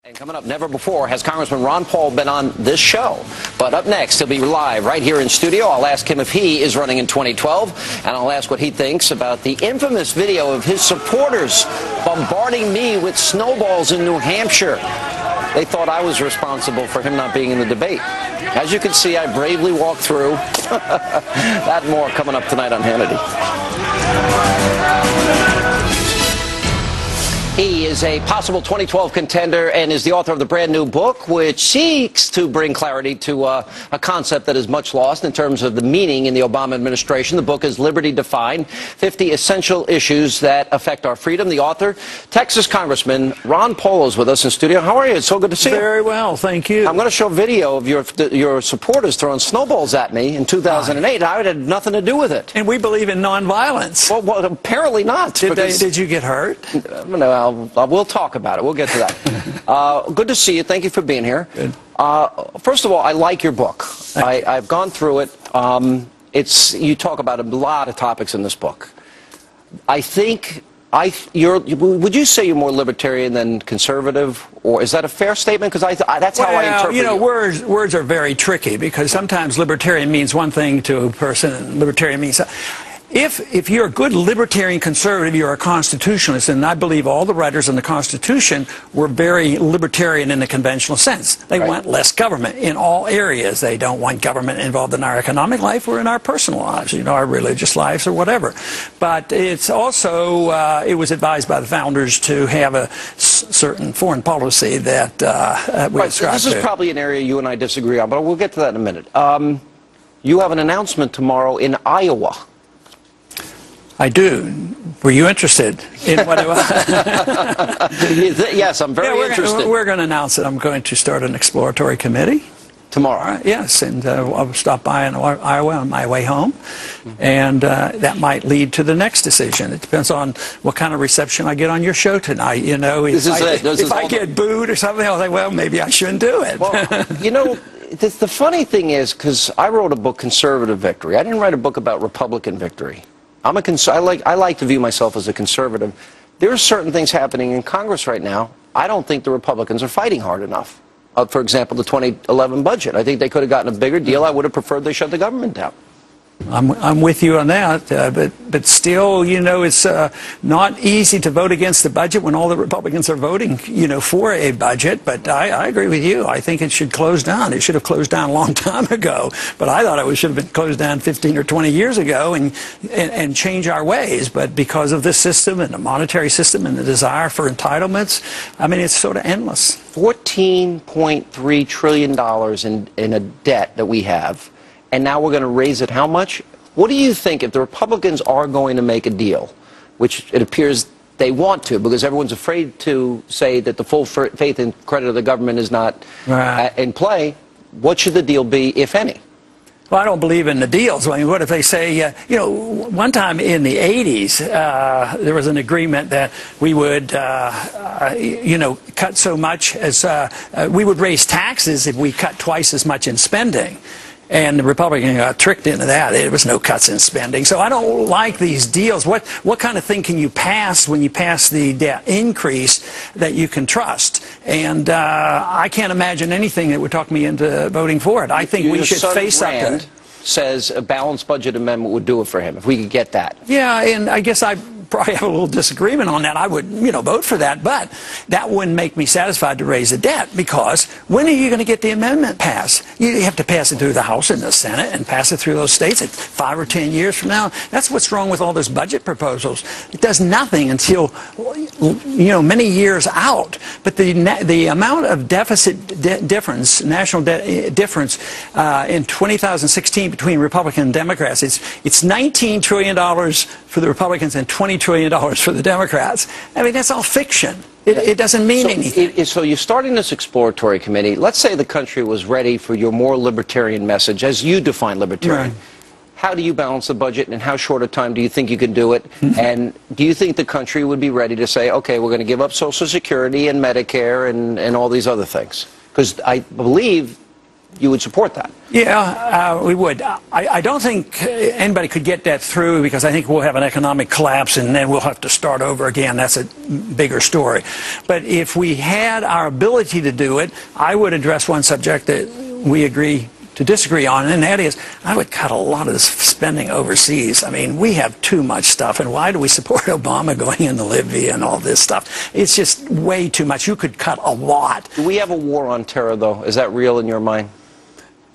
And coming up, never before has Congressman Ron Paul been on this show. But up next, he'll be live right here in studio. I'll ask him if he is running in 2012, and I'll ask what he thinks about the infamous video of his supporters bombarding me with snowballs in New Hampshire. They thought I was responsible for him not being in the debate. As you can see, I bravely walked through. That and more coming up tonight on Hannity. He is a possible 2012 contender and is the author of the brand new book, which seeks to bring clarity to a concept that is much lost in terms of the meaning in the Obama administration. The book is Liberty Defined, 50 Essential Issues That Affect Our Freedom. The author, Texas Congressman Ron Paul, is with us in studio. How are you? It's so good to see you. Very well, thank you. I'm going to show video of your supporters throwing snowballs at me in 2008. I had nothing to do with it. And we believe in nonviolence. Well, apparally not. Did you get hurt? No, we'll talk about it. We'll get to that. Good to see you. Thank you for being here. Good. First of all, I like your book. I've gone through it. You talk about a lot of topics in this book. I think would you say you're more libertarian than conservative, or is that a fair statement? Because that's how I interpret it. You know, words are very tricky, because sometimes libertarian means one thing to a person, and libertarian means... If you're a good libertarian conservative, you're a constitutionalist, and I believe all the writers in the Constitution were very libertarian in the conventional sense. They want less government in all areas. They don't want government involved in our economic life or in our personal lives, you know, our religious lives or whatever. But it's also, it was advised by the founders to have a certain foreign policy that we ascribe to. This is probably an area you and I disagree on, but we'll get to that in a minute. You have an announcement tomorrow in Iowa. I do. Were you interested in what it was? Yes, I'm very interested. We're going to announce that I'm going to start an exploratory committee. Tomorrow? Yes, and I'll stop by in Iowa on my way home, and that might lead to the next decision. It depends on what kind of reception I get on your show tonight. You know, if I get booed or something, I'll say, well, maybe I shouldn't do it. Well, you know, the funny thing is, because I wrote a book, Conservative Victory. I didn't write a book about Republican victory. I like to view myself as a conservative. There are certain things happening in Congress right now. I don't think the Republicans are fighting hard enough. For example, the 2011 budget. I think they could have gotten a bigger deal. I would have preferred they shut the government down. I'm with you on that, but still, you know, it's not easy to vote against the budget when all the Republicans are voting, you know, for a budget. But I agree with you. I think it should close down. It should have closed down a long time ago. But I thought it should have been closed down 15 or 20 years ago and change our ways. But because of this system and the monetary system and the desire for entitlements, I mean, it's sort of endless. $14.3 trillion in a debt that we have. And now we're going to raise it how much? What do you think, if the Republicans are going to make a deal, which it appears they want to, because everyone's afraid to say that the full faith and credit of the government is not in play, what should the deal be, if any? Well, I don't believe in the deals. I mean, what if they say, you know, one time in the 80s, there was an agreement that we would, you know, cut so much as, we would raise taxes if we cut twice as much in spending. And the Republicans got tricked into that. There was no cuts in spending. So I don't like these deals. What kind of thing can you pass when you pass the debt increase that you can trust? And I can't imagine anything that would talk me into voting for it. I think we should face up to it. Says a balanced budget amendment would do it for him, if we could get that. Yeah, and I guess I probably have a little disagreement on that. I would, you know, vote for that, but that wouldn't make me satisfied to raise the debt, because when are you going to get the amendment passed? You have to pass it through the House and the Senate and pass it through those states at 5 or 10 years from now. That's what's wrong with all those budget proposals. It does nothing until, you know, many years out. But the amount of deficit difference, national debt difference in 2016 between Republicans and Democrats, it's $19 trillion for the Republicans and $20 trillion for the Democrats. I mean, that's all fiction. It doesn't mean anything. So you're starting this exploratory committee. Let's say the country was ready for your more libertarian message, as you define libertarian. Right. How do you balance the budget, and in how short a time do you think you can do it? And do you think the country would be ready to say, okay, we're going to give up Social Security and Medicare and all these other things? Because I believe you would support that. Yeah, we would. I don't think anybody could get that through because I think we'll have an economic collapse and then we'll have to start over again. That's a bigger story. But if we had our ability to do it, I would address one subject that we agree to disagree on, and that is I would cut a lot of this spending overseas. I mean, we have too much stuff, and why do we support Obama going into Libya and all this stuff? It's just way too much. You could cut a lot. Do we have a war on terror, though? Is that real in your mind?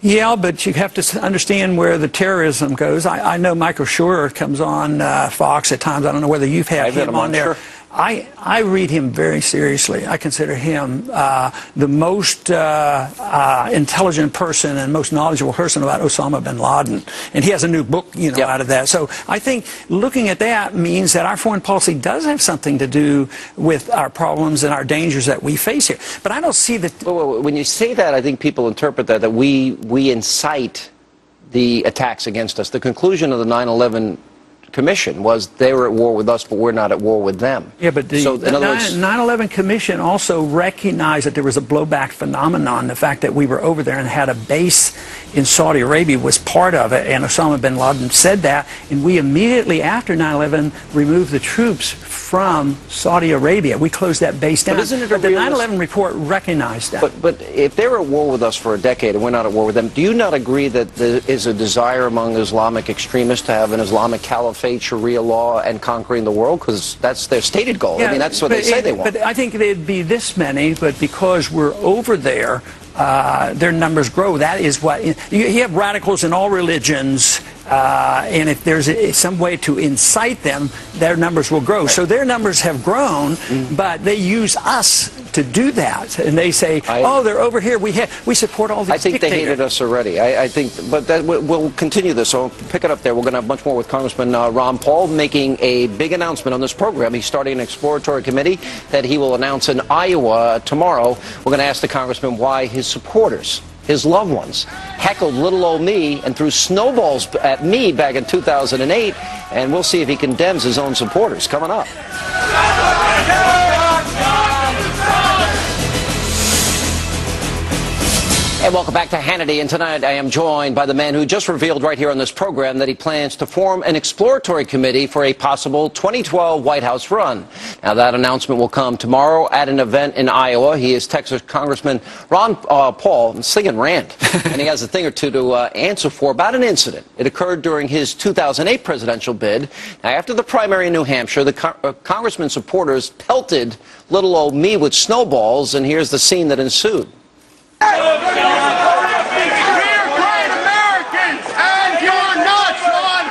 Yeah, but you have to understand where the terrorism goes. I know Michael Schur comes on Fox at times. I don't know whether you've had him on there. Sure. I read him very seriously. I consider him the most intelligent person and most knowledgeable person about Osama bin Laden. And he has a new book, you know, out of that. So I think looking at that means that our foreign policy does have something to do with our problems and our dangers that we face here. But I don't see that. When you say that, I think people interpret that we incite the attacks against us. The conclusion of the 9/11 Commission was they were at war with us, but we're not at war with them. Yeah, but the 9/11 Commission also recognized that there was a blowback phenomenon. The fact that we were over there and had a base in Saudi Arabia was part of it, and Osama bin Laden said that, and we immediately after 9/11 removed the troops from Saudi Arabia. We closed that base down. But isn't it the 9/11 report recognized that. But if they were at war with us for a decade and we're not at war with them, do you not agree that there is a desire among Islamic extremists to have an Islamic caliphate, Sharia law, and conquering the world? Because that's their stated goal. Yeah, I mean, that's what they say they want. But I think there'd be this many, but because we're over there, their numbers grow. That is what you have radicals in all religions, and if there's some way to incite them, their numbers will grow. So their numbers have grown, but they use us to do that, and they say, "Oh, they're over here. We support all these." I think dictators. they hated us already. I think, but we'll continue this. So pick it up there. We're going to have much more with Congressman Ron Paul making a big announcement on this program. He's starting an exploratory committee that he will announce in Iowa tomorrow. We're going to ask the congressman why his supporters, his loved ones, heckled little old me and threw snowballs at me back in 2008, and we'll see if he condemns his own supporters. Coming up. And welcome back to Hannity, and tonight I am joined by the man who just revealed right here on this program that he plans to form an exploratory committee for a possible 2012 White House run. Now, that announcement will come tomorrow at an event in Iowa. He is Texas Congressman Ron Paul. I'm singing rant, and he has a thing or two to answer for about an incident. It occurred during his 2008 presidential bid. Now, after the primary in New Hampshire, the congressman's supporters pelted little old me with snowballs, and here's the scene that ensued. We're great Americans, and you're not, son!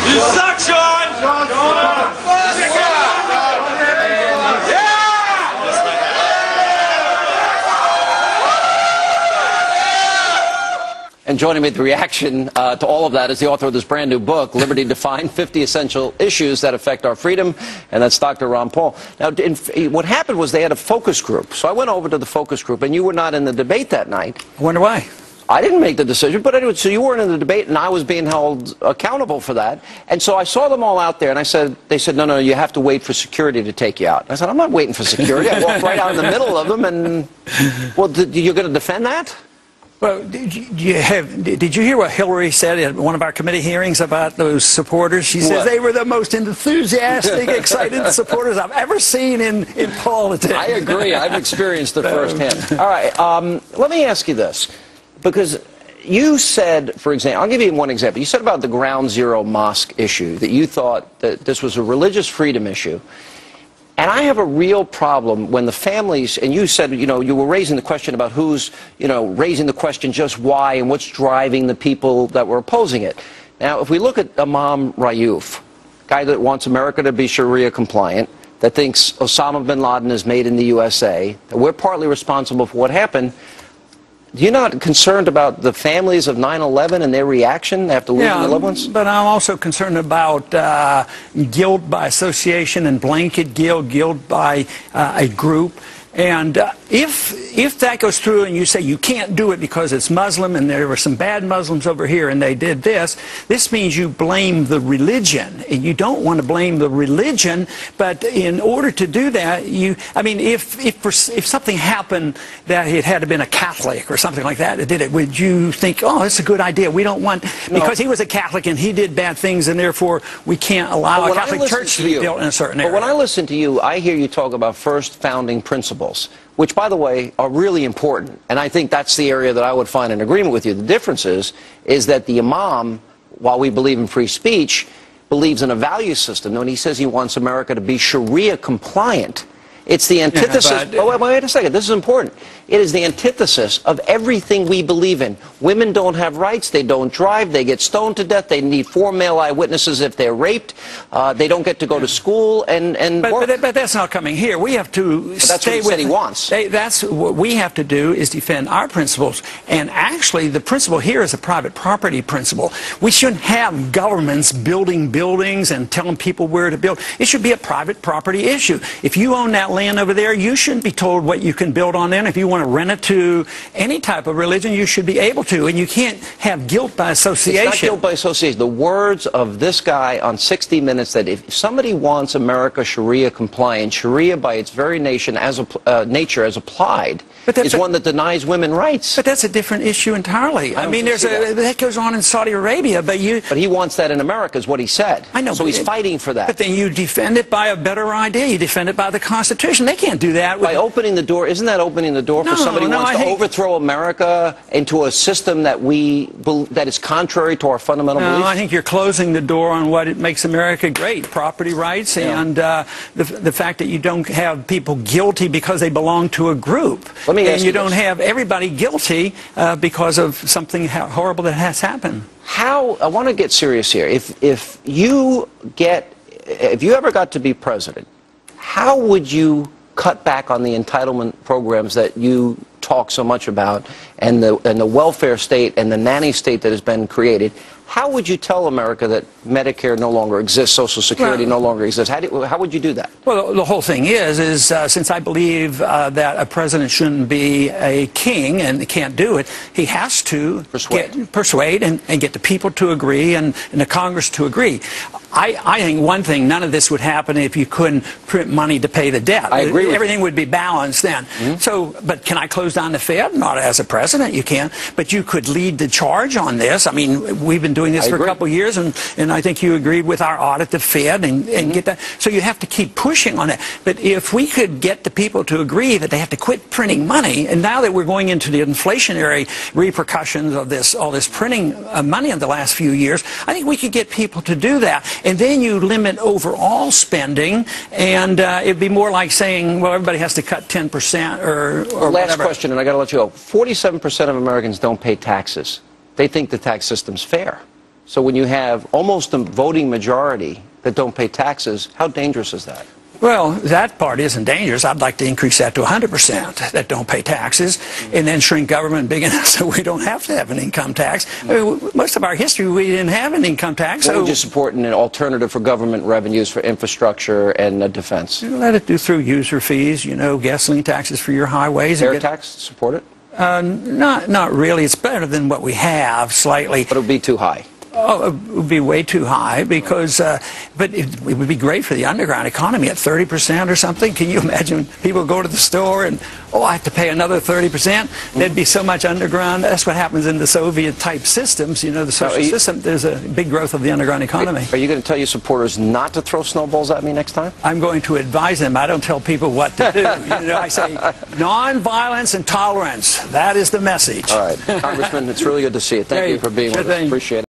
You suck, Sean! And joining me with the reaction to all of that is the author of this brand new book, Liberty Defined, 50 Essential Issues That Affect Our Freedom, and that's Dr. Ron Paul. Now, what happened was they had a focus group. So I went over to the focus group, and you were not in the debate that night. I wonder why. I didn't make the decision, but anyway, so you weren't in the debate, and I was being held accountable for that. And so I saw them all out there, and they said, no, you have to wait for security to take you out. I said, I'm not waiting for security. I walked right out in the middle of them, and, well, you're going to defend that? Well, did you hear what Hillary said at one of our committee hearings about those supporters? She says they were the most enthusiastic, excited supporters I've ever seen in politics. I agree. I've experienced it firsthand. All right, let me ask you this, because you said, for example, I'll give you one example. You said about the Ground Zero mosque issue that you thought that this was a religious freedom issue. And I have a real problem when the families, and you said, you were raising the question about who's, raising the question just why and what's driving the people that were opposing it. Now, if we look at Imam Rayouf, guy that wants America to be Sharia compliant, that thinks Osama bin Laden is made in the USA, that we're partly responsible for what happened, you're not concerned about the families of 9/11 and their reaction after losing their loved ones? But I'm also concerned about guilt by association and blanket guilt by a group. And if that goes through and you say you can't do it because it's Muslim and there were some bad Muslims over here and they did this, this means you blame the religion. And you don't want to blame the religion, but in order to do that, I mean, if something happened that it had been a Catholic or something like that did it, would you think, oh, it's a good idea? We don't want, because he was a Catholic and he did bad things and therefore we can't allow a Catholic church to be built in a certain area. But when I listen to you, I hear you talk about first founding principles, which, by the way, are really important. And I think that's the area that I would find an agreement with you. The difference is that the imam, while we believe in free speech, believes in a value system. When he says he wants America to be Sharia compliant, it's the antithesis. Wait a second. This is important. It is the antithesis of everything we believe in. Women don't have rights. They don't drive. They get stoned to death. They need 4 male eyewitnesses if they're raped. They don't get to go to school and work. But that's not coming here. We have to that's stay what he said he wants. That's what we have to do, is defend our principles. And actually, the principle here is a private property principle. We shouldn't have governments building buildings and telling people where to build. It should be a private property issue. If you own that land over there, you shouldn't be told what you can build on there. If you want to rent it to any type of religion, you should be able to. And you can't have guilt by association. It's not guilt by association. The words of this guy on 60 Minutes, that if somebody wants America Sharia compliant, Sharia by its very nature as applied, is one that denies women rights. But that's a different issue entirely. I mean, that goes on in Saudi Arabia, but he wants that in America, is what he said. I know. So he's fighting for that. But then you defend it by a better idea. You defend it by the Constitution. They can't do that. By opening the door. Isn't that opening the door for somebody who wants to overthrow America into a system that is contrary to our fundamental beliefs? I think you're closing the door on what makes America great: property rights and the fact that you don't have people guilty because they belong to a group. And you don't have everybody guilty because of something horrible that has happened. I want to get serious here. If you ever got to be president, how would you cut back on the entitlement programs that you talk so much about, and the welfare state and the nanny state that has been created? How would you tell America that Medicare no longer exists, Social Security no longer exists? How would you do that? Well, the whole thing is since I believe that a president shouldn't be a king and can't do it, he has to persuade and get the people to agree and the Congress to agree. I think one thing, none of this would happen if you couldn't print money to pay the debt. I agree with Everything would be balanced then. But can I close down the Fed? Not as a president, you can't. But you could lead the charge on this. I mean, we've been doing this for a couple of years, and I think you agreed with our audit the Fed and get that. So you have to keep pushing on it. But if we could get the people to agree that they have to quit printing money, and now that we're going into the inflationary repercussions of all this printing money in the last few years, I think we could get people to do that. And then you limit overall spending, and it'd be more like saying, well, everybody has to cut 10% or Last whatever. question, and I got to let you go. 47% of Americans don't pay taxes. They think the tax system's fair. So when you have almost a voting majority that don't pay taxes, how dangerous is that? Well, that part isn't dangerous. I'd like to increase that to 100% that don't pay taxes, and then shrink government big enough so we don't have to have an income tax. I mean, most of our history, we didn't have an income tax. What would you support an alternative for government revenues for infrastructure and defense? Let it do through user fees, gasoline taxes for your highways. Air tax, support it? Not really. It's better than what we have, slightly. But it would be too high. Oh, it would be way too high because, but it would be great for the underground economy at 30% or something. Can you imagine people go to the store and, oh, I have to pay another 30%? There'd be so much underground. That's what happens in the Soviet-type systems. The social system, there's a big growth of the underground economy. Are you going to tell your supporters not to throw snowballs at me next time? I'm going to advise them. I don't tell people what to do. I say nonviolence and tolerance. That is the message. All right. Congressman, it's really good to see you. Thank you for being with us. Appreciate it.